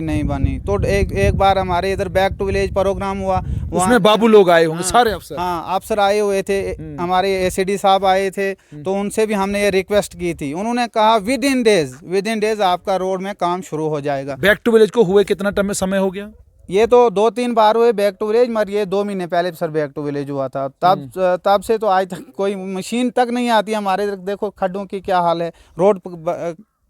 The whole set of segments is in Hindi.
नहीं बनी। तो एक बार हमारे इधर बैक टू विलेज प्रोग्राम हुआ, उसमें बाबू लोग आए होंगे, सारे अफसर। हाँ, अफसर आए हुए थे, हमारे एसीडी साहब आए थे, तो उनसे भी हमने ये रिक्वेस्ट की थी। उन्होंने कहा विद इन डेज आपका रोड में काम शुरू हो जाएगा। बैक टू विलेज को हुए कितना टाइम में समय हो गया? ये तो 2-3 बार हुए बैक टू विलेज, मगर ये 2 महीने पहले सर बैक टू विलेज हुआ था। तब से तो आज तक कोई मशीन तक नहीं आती हमारे इधर। देखो खड्डों की क्या हाल है, रोड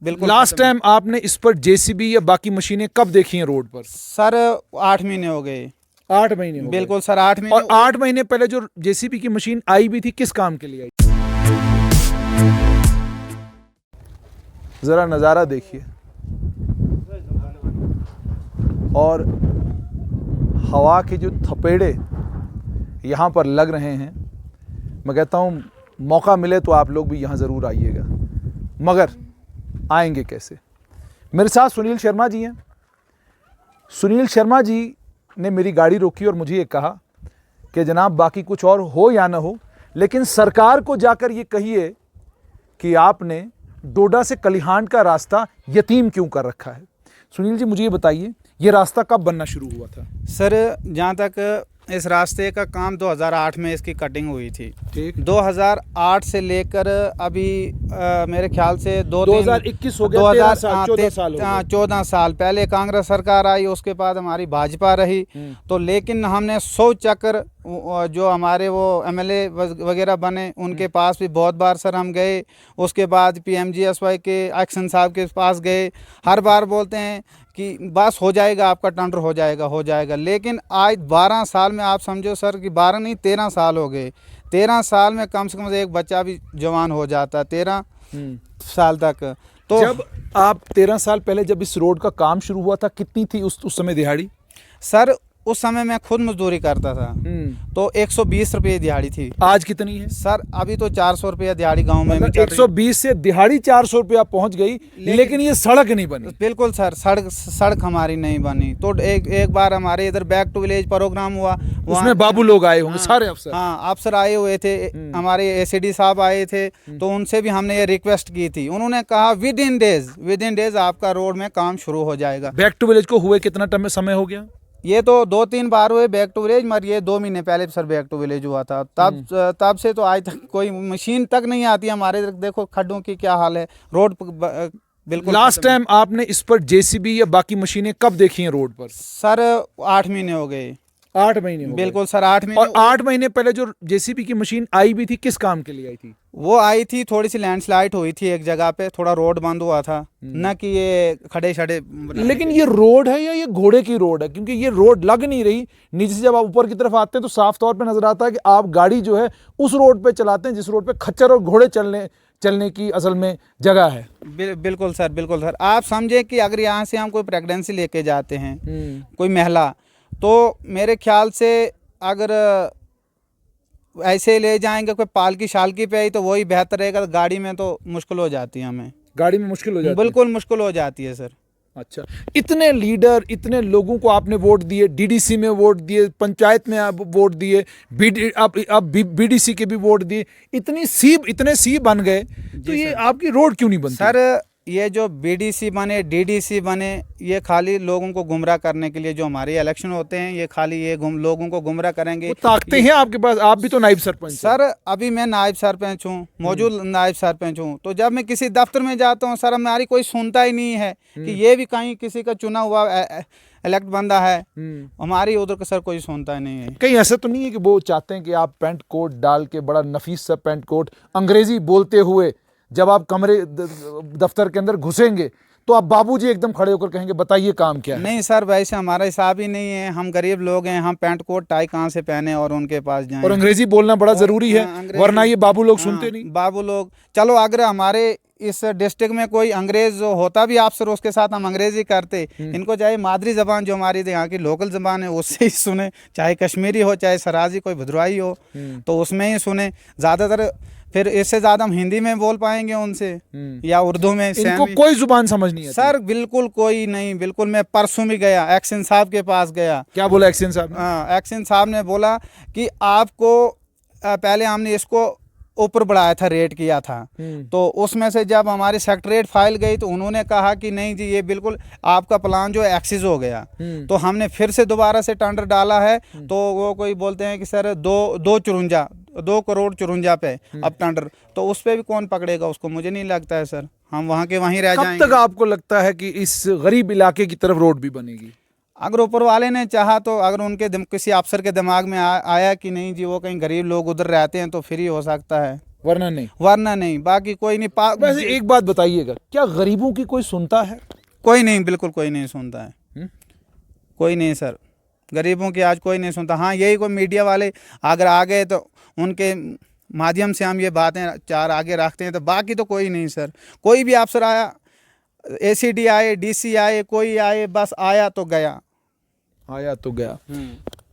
बिल्कुल। लास्ट टाइम आपने इस पर जेसीबी या बाकी मशीनें कब देखी हैं रोड पर? सर 8 महीने हो गए। 8 महीने हो गए। बिल्कुल सर 8 महीने। और 8 महीने पहले जो जेसीबी की मशीन आई भी थी, किस काम के लिए आई? जरा नजारा देखिए, और हवा के जो थपेड़े यहाँ पर लग रहे हैं, मैं कहता हूँ मौका मिले तो आप लोग भी यहाँ ज़रूर आइएगा। मगर आएंगे कैसे? मेरे साथ सुनील शर्मा जी हैं। सुनील शर्मा जी ने मेरी गाड़ी रोकी और मुझे ये कहा कि जनाब बाकी कुछ और हो या ना हो, लेकिन सरकार को जाकर ये कहिए कि आपने डोडा से कलिहांड का रास्ता यतीम क्यों कर रखा है। सुनील जी मुझे ये बताइए, ये रास्ता कब बनना शुरू हुआ था? सर जहाँ तक इस रास्ते का काम 2008 में इसकी कटिंग हुई थी। ठीक। 2008 से लेकर अभी मेरे ख्याल से 2021 हो गया, 14 साल हो गए। 14 साल पहले कांग्रेस सरकार आई, उसके बाद हमारी भाजपा रही। तो लेकिन हमने 100 चक्कर जो हमारे वो एमएलए वगैरह बने उनके पास भी बहुत बार सर हम गए। उसके बाद पीएमजीएसवाई के एक्शन साहब के पास गए। हर बार बोलते हैं कि बस हो जाएगा, आपका टेंडर हो जाएगा। लेकिन आज 12 साल में आप समझो सर कि 12 नहीं 13 साल हो गए। 13 साल में कम से कम एक बच्चा भी जवान हो जाता, 13 साल तक। तो जब आप 13 साल पहले जब इस रोड का काम शुरू हुआ था, कितनी थी उस समय दिहाड़ी? सर उस समय मैं खुद मजदूरी करता था, तो 120 रुपये दिहाड़ी थी। आज कितनी है? सर अभी तो 400 रुपया दिहाड़ी गांव में भी 120 से दिहाड़ी 400 रुपया पहुंच गई, लेकिन ये सड़क नहीं बनी। बिल्कुल सर, सड़क हमारी नहीं बनी। तो एक बार हमारे इधर बैक टू विलेज प्रोग्राम हुआ, उसमें बाबू लोग आए होंगे, सारे अफसर। हाँ, अफसर आए हुए थे, हमारे एसीडी साहब आए थे, तो उनसे भी हमने ये रिक्वेस्ट की थी। उन्होंने कहा विद इन डेज आपका रोड में काम शुरू हो जाएगा। बैक टू विलेज को हुए कितना टाइम में समय हो गया? ये तो 2-3 बार हुए बैक टू विलेज, मगर ये 2 महीने पहले सर बैक टू विलेज हुआ था। तब से तो आज तक कोई मशीन तक नहीं आती हमारे इधर। देखो खड्डों की क्या हाल है, रोड बिल्कुल। लास्ट टाइम आपने इस पर जेसीबी या बाकी मशीनें कब देखी हैं रोड पर? सर 8 महीने हो गए। 8 महीने हो गए। बिल्कुल सर 8 महीने। और 8 महीने पहले जो जेसीबी की मशीन आई भी थी, किस काम के लिए आई थी? वो आई थी, थोड़ी सी लैंडस्लाइड हुई थी एक जगह पे, थोड़ा रोड बंद हुआ था, न कि ये खड़े छड़े। लेकिन ये रोड है या ये घोड़े की रोड है? क्योंकि ये रोड लग नहीं रही। नीचे से जब आप ऊपर की तरफ आते हैं तो साफ तौर पे नजर आता है कि आप गाड़ी जो है उस रोड पे चलाते हैं जिस रोड पे खच्चर और घोड़े चलने की असल में जगह है। बिल्कुल सर। आप समझे कि अगर यहाँ से हम कोई प्रेगनेंसी लेके जाते हैं, कोई महिला, तो मेरे ख्याल से अगर ऐसे ले जाएंगे कोई पालकी शालकी पे ही तो वही बेहतर रहेगा। गाड़ी में तो मुश्किल हो जाती है, हमें गाड़ी में मुश्किल हो जाती है। बिल्कुल मुश्किल हो जाती है सर। अच्छा, इतने लीडर, इतने लोगों को आपने वोट दिए, डीडीसी में वोट दिए, पंचायत में आप वोट दिए, अब बीडीसी के भी वोट दिए, इतने सी बन गए, तो ये आपकी रोड क्यों नहीं बनती? सर ये जो बीडीसी बने, डीडीसी बने, ये खाली लोगों को गुमराह करने के लिए, जो हमारे इलेक्शन होते हैं ये खाली ये लोगों को गुमराह करेंगे। ताकतें हैं आपके पास, आप भी तो नायब सरपंच। सर अभी मैं नायब सरपंच हूँ, मौजूद नायब सरपंच हूँ। तो जब मैं किसी दफ्तर में जाता हूँ सर, हमारी कोई सुनता ही नहीं है कि ये भी कहीं किसी का चुना हुआ इलेक्ट बंदा है। हमारी उधर का सर कोई सुनता ही नहीं है। कहीं ऐसा तो नहीं है कि वो चाहते हैं कि आप पैंट कोट डाल के, बड़ा नफीस सा पैंट कोट, अंग्रेजी बोलते हुए जब आप कमरे दफ्तर के अंदर घुसेंगे तो आप बाबूजी एकदम खड़े होकर कहेंगे बताइए काम क्या है? नहीं सर, वैसे हमारा हिसाब ही नहीं है। हम गरीब लोग हैं, हम पैंट कोट टाई कहाँ से पहने और उनके पास जाएं? और अंग्रेजी बोलना बड़ा जरूरी है, वरना ये बाबू लोग सुनते नहीं। बाबू लोग, चलो अगर हमारे इस डिस्ट्रिक्ट में कोई अंग्रेज होता भी अफसर, उसके साथ हम अंग्रेजी करते। इनको चाहे मादरी जबान जो हमारी यहाँ की लोकल जबान है उससे ही सुने, चाहे कश्मीरी हो, चाहे सराजी, कोई भद्रवाही हो, तो उसमें ही सुने ज़्यादातर। फिर इससे ज़्यादा हम हिंदी में बोल पाएंगे उनसे या उर्दू में। इनको कोई जुबान समझ नहीं आती सर, बिल्कुल कोई नहीं, बिल्कुल। मैं परसों भी गया, एक्शन साहब के पास गया। क्या बोला एक्शन साहब? हाँ, एक्शन साहब ने बोला कि आपको पहले हमने इसको ऊपर बढ़ाया था, रेट किया था। तो उसमें से जब हमारी सेक्रेटरीट फाइल गई तो उन्होंने कहा कि नहीं जी ये बिल्कुल आपका प्लान जो है एक्सिस हो गया। तो हमने फिर से दोबारा से टेंडर डाला है, तो वो कोई बोलते हैं कि सर 2 करोड़ 54 पे अब टेंडर, तो उस पे भी कौन पकड़ेगा उसको, मुझे नहीं लगता है सर, हम वहाँ के वहीं रह कब जाएंगे। तक आपको लगता है कि इस गरीब इलाके की तरफ रोड भी बनेगी? अगर ऊपर वाले ने चाहा तो, अगर उनके किसी अफसर के दिमाग में आया कि नहीं जी वो कहीं गरीब लोग उधर रहते हैं तो फिर ही हो सकता है, वरना नहीं। वरना नहीं, बाकी कोई नहीं। वैसे एक बात बताइएगा, क्या गरीबों की कोई सुनता है? कोई नहीं, बिल्कुल कोई नहीं सुनता है। कोई नहीं सर, गरीबों की आज कोई नहीं सुनता। हाँ यही कोई मीडिया वाले अगर आ गए तो उनके माध्यम से हम ये बातें चार आगे रखते हैं, तो बाकी तो कोई नहीं सर। कोई भी अफसर आया, एसीडी आए, डीसी आए, कोई आए, बस आया तो गया। आया तो गया।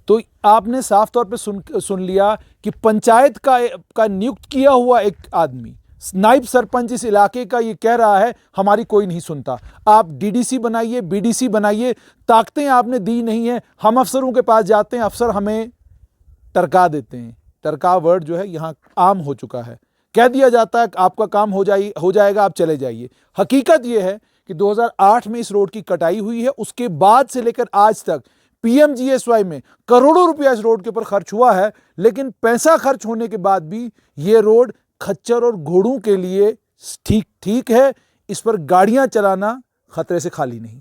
तो आपने साफ तौर पे सुन लिया कि पंचायत का नियुक्त किया हुआ एक आदमी, नायब सरपंच इस इलाके का, ये कह रहा है हमारी कोई नहीं सुनता। आप डीडीसी बनाइए, बीडीसी बनाइए, ताकतें आपने दी नहीं है। हम अफसरों के पास जाते हैं, अफसर हमें टरका देते हैं। टरका वर्ड जो है यहाँ आम हो चुका है। कह दिया जाता है आपका काम हो जाएगा, आप चले जाइए। हकीकत यह है कि 2008 में इस रोड की कटाई हुई है, उसके बाद से लेकर आज तक पीएमजीएसवाई में करोड़ों रुपया इस रोड के ऊपर खर्च हुआ है, लेकिन पैसा खर्च होने के बाद भी ये रोड खच्चर और घोड़ों के लिए ठीक है। इस पर गाड़ियां चलाना खतरे से खाली नहीं।